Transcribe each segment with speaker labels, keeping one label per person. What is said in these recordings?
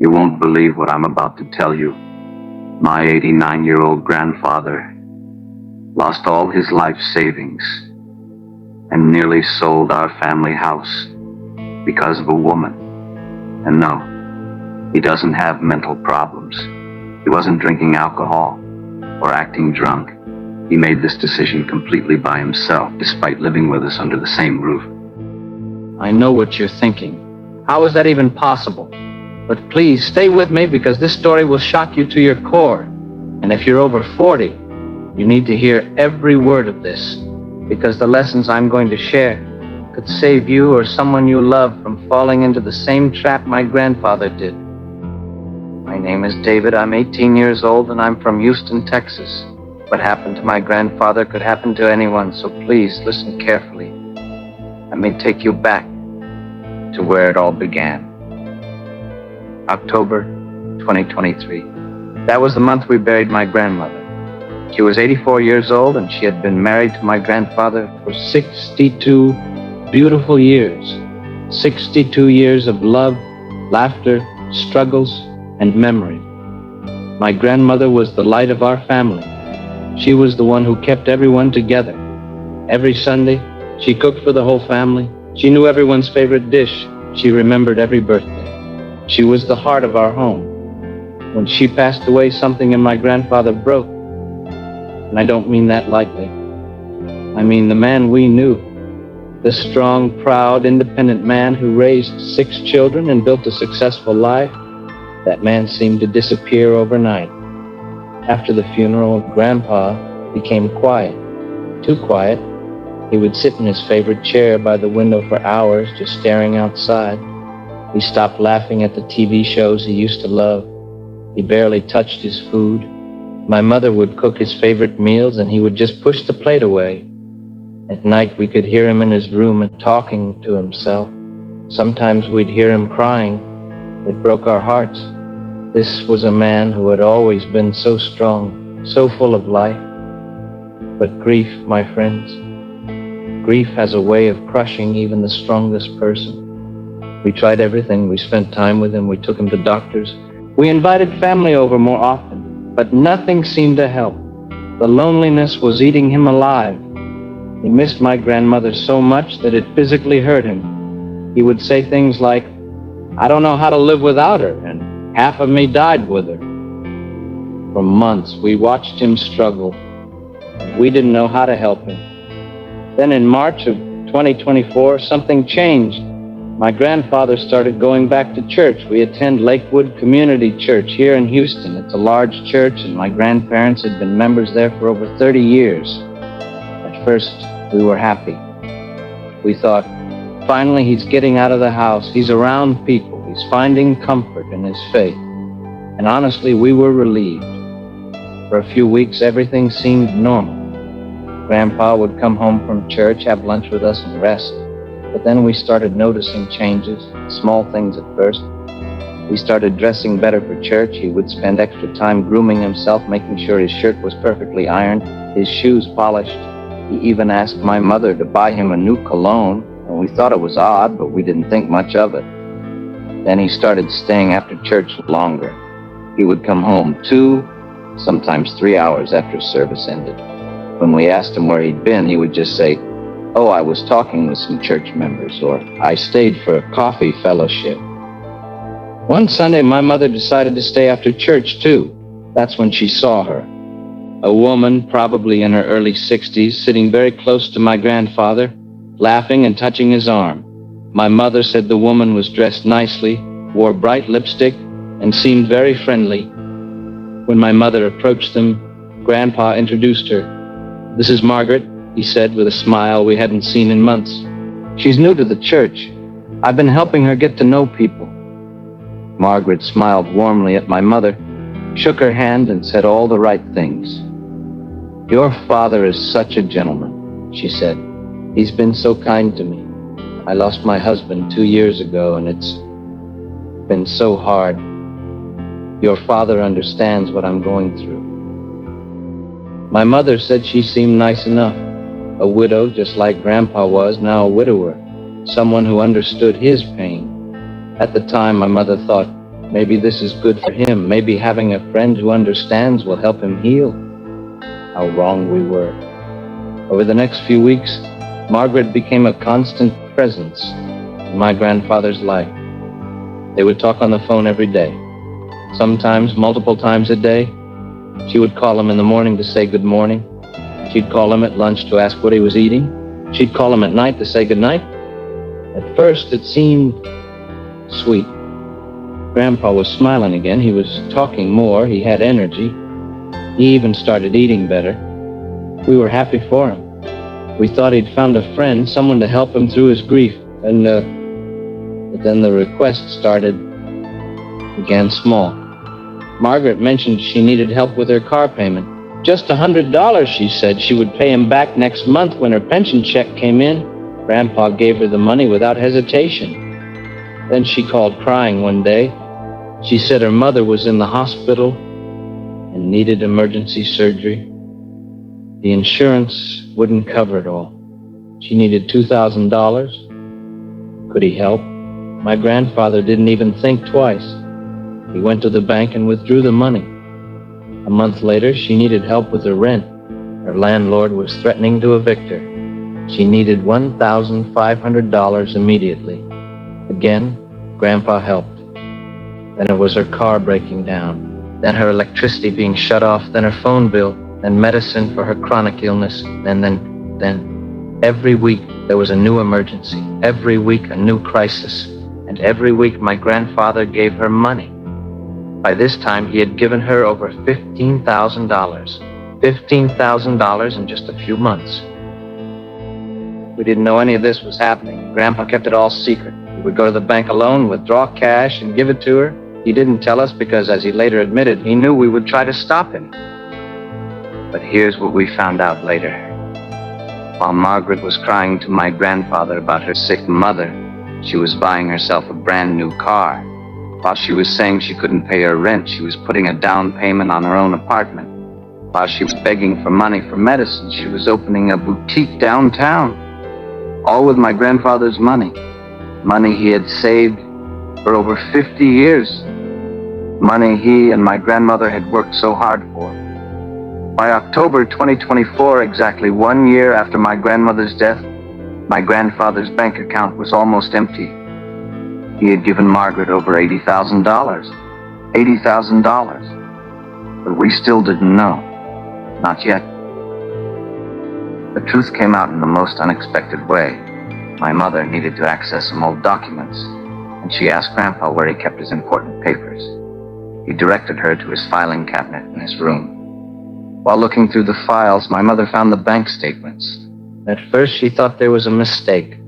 Speaker 1: You won't believe what I'm about to tell you. My 89-year-old grandfather lost all his life savings and nearly sold our family house because of a woman. And no, he doesn't have mental problems. He wasn't drinking alcohol or acting drunk. He made this decision completely by himself, despite living with us under the same roof.
Speaker 2: I know what you're thinking. How is that even possible? But please stay with me, because this story will shock you to your core. And if you're over 40, you need to hear every word of this, because the lessons I'm going to share could save you or someone you love from falling into the same trap my grandfather did. My name is David. I'm 18 years old, and I'm from Houston, Texas. What happened to my grandfather could happen to anyone, so please listen carefully. Let me take you back to where it all began. October 2023. That was the month we buried my grandmother. She was 84 years old, and she had been married to my grandfather for 62 beautiful years. 62 years of love, laughter, struggles, and memory. My grandmother was the light of our family. She was the one who kept everyone together. Every Sunday, she cooked for the whole family. She knew everyone's favorite dish. She remembered every birthday. She was the heart of our home. When she passed away, something in my grandfather broke. And I don't mean that lightly. I mean the man we knew. The strong, proud, independent man who raised 6 children and built a successful life. That man seemed to disappear overnight. After the funeral, Grandpa became quiet. Too quiet. He would sit in his favorite chair by the window for hours, just staring outside. He stopped laughing at the TV shows he used to love. He barely touched his food. My mother would cook his favorite meals, and he would just push the plate away. At night, we could hear him in his room and talking to himself. Sometimes we'd hear him crying. It broke our hearts. This was a man who had always been so strong, so full of life. But grief, my friends, grief has a way of crushing even the strongest person. We tried everything. We spent time with him. We took him to doctors. We invited family over more often, but nothing seemed to help. The loneliness was eating him alive. He missed my grandmother so much that it physically hurt him. He would say things like, "I don't know how to live without her, and half of me died with her." For months, we watched him struggle. We didn't know how to help him. Then in March of 2024, something changed. My grandfather started going back to church. We attend Lakewood Community Church here in Houston. It's a large church, and my grandparents had been members there for over 30 years. At first, we were happy. We thought, finally, he's getting out of the house. He's around people. He's finding comfort in his faith. And honestly, we were relieved. For a few weeks, everything seemed normal. Grandpa would come home from church, have lunch with us, and rest. But then we started noticing changes, small things at first. He started dressing better for church. He would spend extra time grooming himself, making sure his shirt was perfectly ironed, his shoes polished. He even asked my mother to buy him a new cologne, and we thought it was odd, but we didn't think much of it. Then he started staying after church longer. He would come home 2, sometimes 3 hours after service ended. When we asked him where he'd been, he would just say, "Oh, I was talking with some church members," or "I stayed for a coffee fellowship." One Sunday, my mother decided to stay after church, too. That's when she saw her. A woman, probably in her early 60s, sitting very close to my grandfather, laughing and touching his arm. My mother said the woman was dressed nicely, wore bright lipstick, and seemed very friendly. When my mother approached them, Grandpa introduced her. "This is Margaret," he said with a smile we hadn't seen in months. "She's new to the church. I've been helping her get to know people." Margaret smiled warmly at my mother, shook her hand, and said all the right things. "Your father is such a gentleman," she said. "He's been so kind to me. I lost my husband 2 years ago, and it's been so hard. Your father understands what I'm going through." My mother said she seemed nice enough. A widow, just like Grandpa was, now a widower. Someone who understood his pain. At the time, my mother thought, Maybe this is good for him. Maybe having a friend who understands will help him heal. How wrong we were. Over the next few weeks, Margaret became a constant presence in my grandfather's life. They would talk on the phone every day, sometimes multiple times a day. She would call him in the morning to say good morning. She'd call him at lunch to ask what he was eating. She'd call him at night to say good night. At first, it seemed sweet. Grandpa was smiling again. He was talking more. He had energy. He even started eating better. We were happy for him. We thought he'd found a friend, someone to help him through his grief. But then the request began small. Margaret mentioned she needed help with her car payment. Just $100, she said. She would pay him back next month when her pension check came in. Grandpa gave her the money without hesitation. Then she called crying one day. She said her mother was in the hospital and needed emergency surgery. The insurance wouldn't cover it all. She needed $2,000. Could he help? My grandfather didn't even think twice. He went to the bank and withdrew the money. A month later, she needed help with her rent. Her landlord was threatening to evict her. She needed $1,500 immediately. Again, Grandpa helped. Then it was her car breaking down. Then her electricity being shut off. Then her phone bill. Then medicine for her chronic illness. Then every week there was a new emergency. Every week a new crisis. And every week my grandfather gave her money. By this time he had given her over $15,000. $15,000 in just a few months. We didn't know any of this was happening. Grandpa kept it all secret. He would go to the bank alone, withdraw cash, and give it to her. He didn't tell us because, as he later admitted, he knew we would try to stop him. But here's what we found out later. While Margaret was crying to my grandfather about her sick mother, she was buying herself a brand new car. While she was saying she couldn't pay her rent, she was putting a down payment on her own apartment. While she was begging for money for medicine, she was opening a boutique downtown. All with my grandfather's money. Money he had saved for over 50 years. Money he and my grandmother had worked so hard for. By October 2024, exactly 1 year after my grandmother's death, my grandfather's bank account was almost empty. He had given Margaret over $80,000. $80,000. But we still didn't know. Not yet. The truth came out in the most unexpected way. My mother needed to access some old documents, and she asked Grandpa where he kept his important papers. He directed her to his filing cabinet in his room. While looking through the files, my mother found the bank statements. At first, she thought there was a mistake.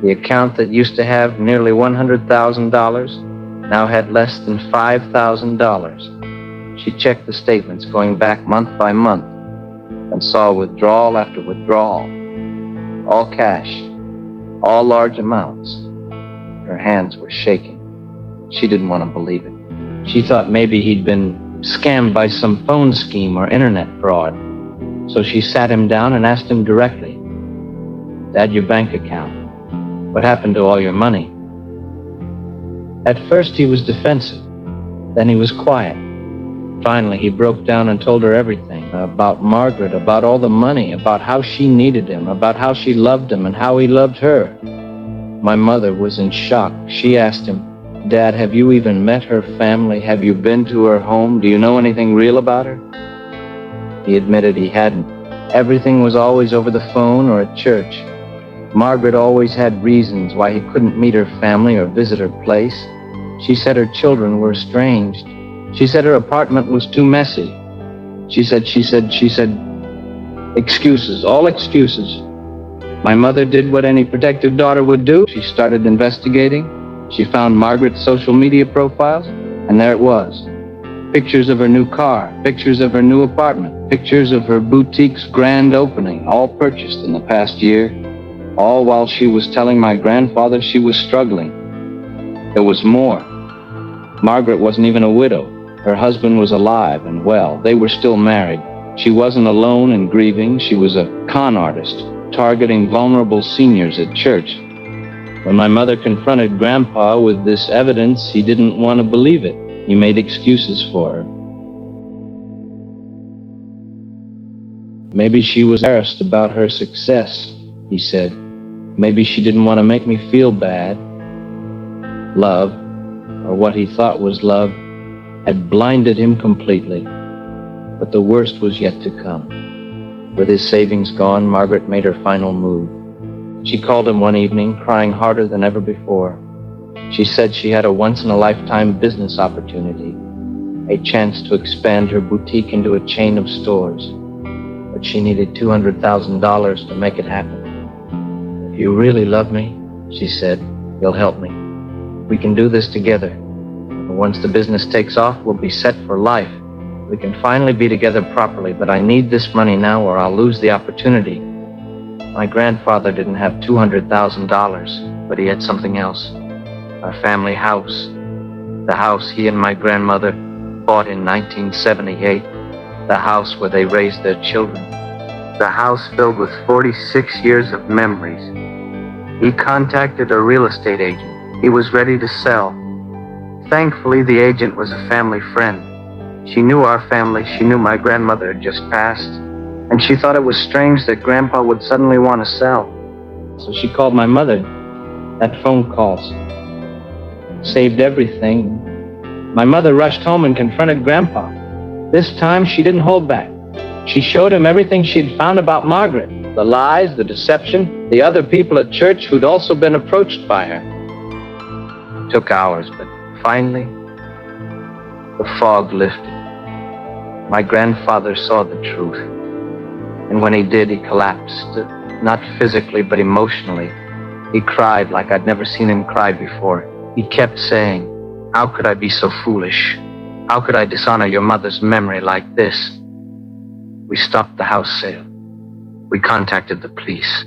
Speaker 2: The account that used to have nearly $100,000 now had less than $5,000. She checked the statements going back month by month and saw withdrawal after withdrawal, all cash, all large amounts. Her hands were shaking. She didn't want to believe it. She thought maybe he'd been scammed by some phone scheme or internet fraud. So she sat him down and asked him directly, "Dad, your bank account. What happened to all your money?" At first he was defensive. Then he was quiet. Finally, he broke down and told her everything about Margaret, about all the money, about how she needed him, about how she loved him and how he loved her. My mother was in shock. She asked him, "Dad, have you even met her family? Have you been to her home? Do you know anything real about her?" He admitted he hadn't. Everything was always over the phone or at church. Margaret always had reasons why he couldn't meet her family or visit her place. She said her children were estranged. She said her apartment was too messy. She said, excuses, all excuses. My mother did what any protective daughter would do. She started investigating. She found Margaret's social media profiles, and there it was. Pictures of her new car, pictures of her new apartment, pictures of her boutique's grand opening, all purchased in the past year, all while she was telling my grandfather she was struggling. There was more. Margaret wasn't even a widow. Her husband was alive and well. They were still married. She wasn't alone in grieving. She was a con artist, targeting vulnerable seniors at church. When my mother confronted Grandpa with this evidence, he didn't want to believe it. He made excuses for her. Maybe she was embarrassed about her success, he said. Maybe she didn't want to make me feel bad. Love, or what he thought was love, had blinded him completely. But the worst was yet to come. With his savings gone, Margaret made her final move. She called him one evening, crying harder than ever before. She said she had a once-in-a-lifetime business opportunity, a chance to expand her boutique into a chain of stores. But she needed $200,000 to make it happen. If you really love me, she said, you'll help me. We can do this together. Once the business takes off, we'll be set for life. We can finally be together properly, but I need this money now or I'll lose the opportunity. My grandfather didn't have $200,000, but he had something else. Our family house. The house he and my grandmother bought in 1978. The house where they raised their children. The house filled with 46 years of memories. He contacted a real estate agent. He was ready to sell. Thankfully, the agent was a family friend. She knew our family. She knew my grandmother had just passed. And she thought it was strange that Grandpa would suddenly want to sell. So she called my mother. That phone call saved everything. My mother rushed home and confronted Grandpa. This time, she didn't hold back. She showed him everything she'd found about Margaret. The lies, the deception, the other people at church who'd also been approached by her. It took hours, but finally, the fog lifted. My grandfather saw the truth. And when he did, he collapsed. Not physically, but emotionally. He cried like I'd never seen him cry before. He kept saying, "How could I be so foolish? How could I dishonor your mother's memory like this?" We stopped the house sale. We contacted the police.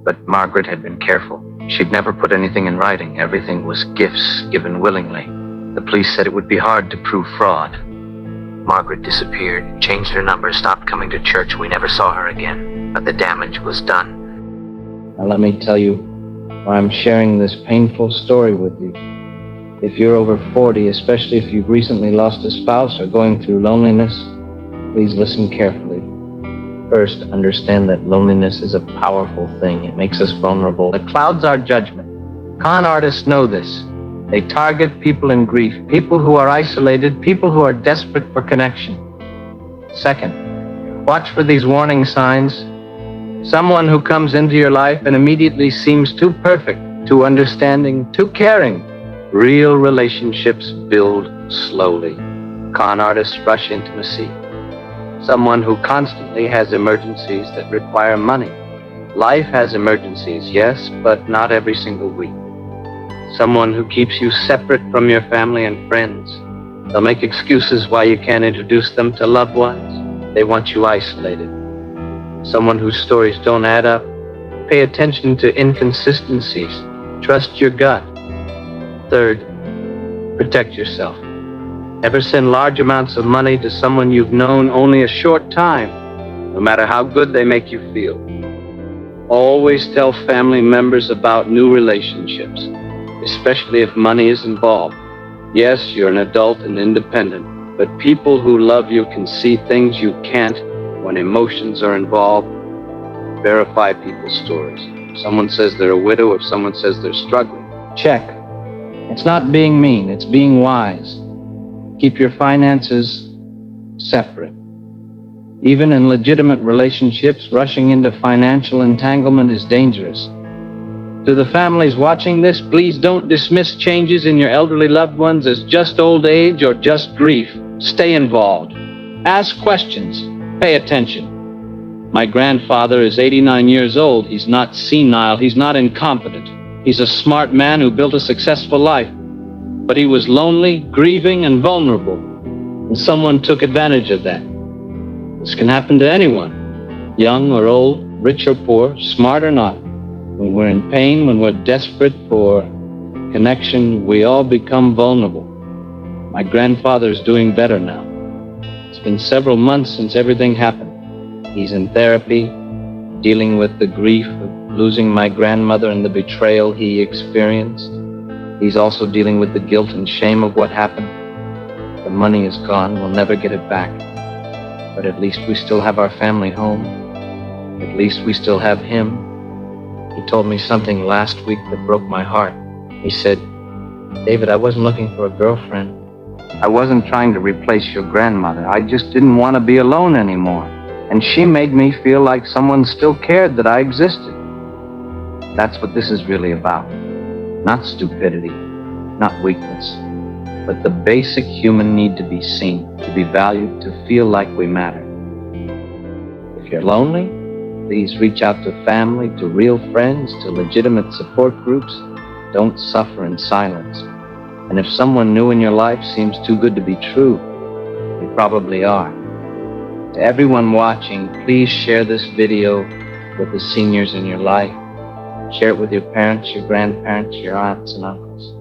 Speaker 2: But Margaret had been careful. She'd never put anything in writing. Everything was gifts given willingly. The police said it would be hard to prove fraud. Margaret disappeared, changed her number, stopped coming to church. We never saw her again, but the damage was done. Now let me tell you why I'm sharing this painful story with you. If you're over 40, especially if you've recently lost a spouse or going through loneliness, please listen carefully. First, understand that loneliness is a powerful thing. It makes us vulnerable. It clouds our judgment. Con artists know this. They target people in grief, people who are isolated, people who are desperate for connection. Second, watch for these warning signs. Someone who comes into your life and immediately seems too perfect, too understanding, too caring. Real relationships build slowly. Con artists rush intimacy. Someone who constantly has emergencies that require money. Life has emergencies, yes, but not every single week. Someone who keeps you separate from your family and friends. They'll make excuses why you can't introduce them to loved ones. They want you isolated. Someone whose stories don't add up. Pay attention to inconsistencies. Trust your gut. Third, protect yourself. Never send large amounts of money to someone you've known only a short time, no matter how good they make you feel. Always tell family members about new relationships, especially if money is involved. Yes, you're an adult and independent, but people who love you can see things you can't when emotions are involved. Verify people's stories. If someone says they're a widow, if someone says they're struggling, check. It's not being mean, it's being wise. Keep your finances separate. Even in legitimate relationships, rushing into financial entanglement is dangerous. To the families watching this, please don't dismiss changes in your elderly loved ones as just old age or just grief. Stay involved. Ask questions. Pay attention. My grandfather is 89 years old. He's not senile. He's not incompetent. He's a smart man who built a successful life. But he was lonely, grieving, and vulnerable. And someone took advantage of that. This can happen to anyone, young or old, rich or poor, smart or not. When we're in pain, when we're desperate for connection, we all become vulnerable. My grandfather's doing better now. It's been several months since everything happened. He's in therapy, dealing with the grief of losing my grandmother and the betrayal he experienced. He's also dealing with the guilt and shame of what happened. The money is gone. We'll never get it back. But at least we still have our family home. At least we still have him. He told me something last week that broke my heart. He said, "David, I wasn't looking for a girlfriend. I wasn't trying to replace your grandmother. I just didn't want to be alone anymore. And she made me feel like someone still cared that I existed." That's what this is really about. Not stupidity, not weakness, but the basic human need to be seen, to be valued, to feel like we matter. If you're lonely, please reach out to family, to real friends, to legitimate support groups. Don't suffer in silence. And if someone new in your life seems too good to be true, they probably are. To everyone watching, please share this video with the seniors in your life. Share it with your parents, your grandparents, your aunts and uncles.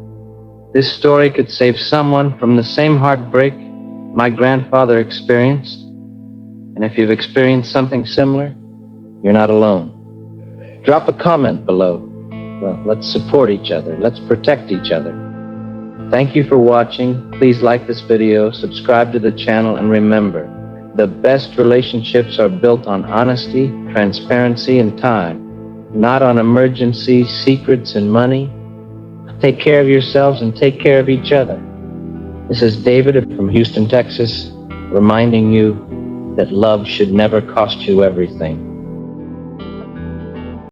Speaker 2: This story could save someone from the same heartbreak my grandfather experienced. And if you've experienced something similar, you're not alone. Drop a comment below. Well, let's support each other. Let's protect each other. Thank you for watching. Please like this video, subscribe to the channel, and remember, the best relationships are built on honesty, transparency, and time, not on emergency, secrets, and money. Take care of yourselves and take care of each other. This is David from Houston, Texas, reminding you that love should never cost you everything.